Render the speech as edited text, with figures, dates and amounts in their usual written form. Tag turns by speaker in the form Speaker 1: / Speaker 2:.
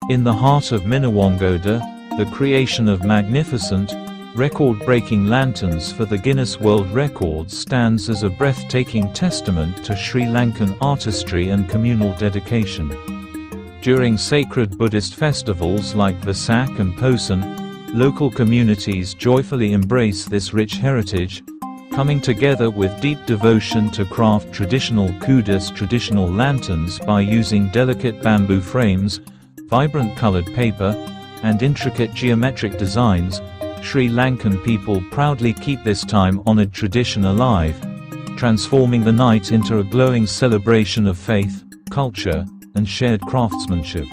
Speaker 1: In the heart of Minnawangoda, the creation of magnificent, record-breaking lanterns for the Guinness World Records stands as a breathtaking testament to Sri Lankan artistry and communal dedication. During sacred Buddhist festivals like Vesak and Posen, local communities joyfully embrace this rich heritage, coming together with deep devotion to craft traditional lanterns by using delicate bamboo frames, vibrant colored paper, and intricate geometric designs. Sri Lankan people proudly keep this time-honored tradition alive, transforming the night into a glowing celebration of faith, culture, and shared craftsmanship.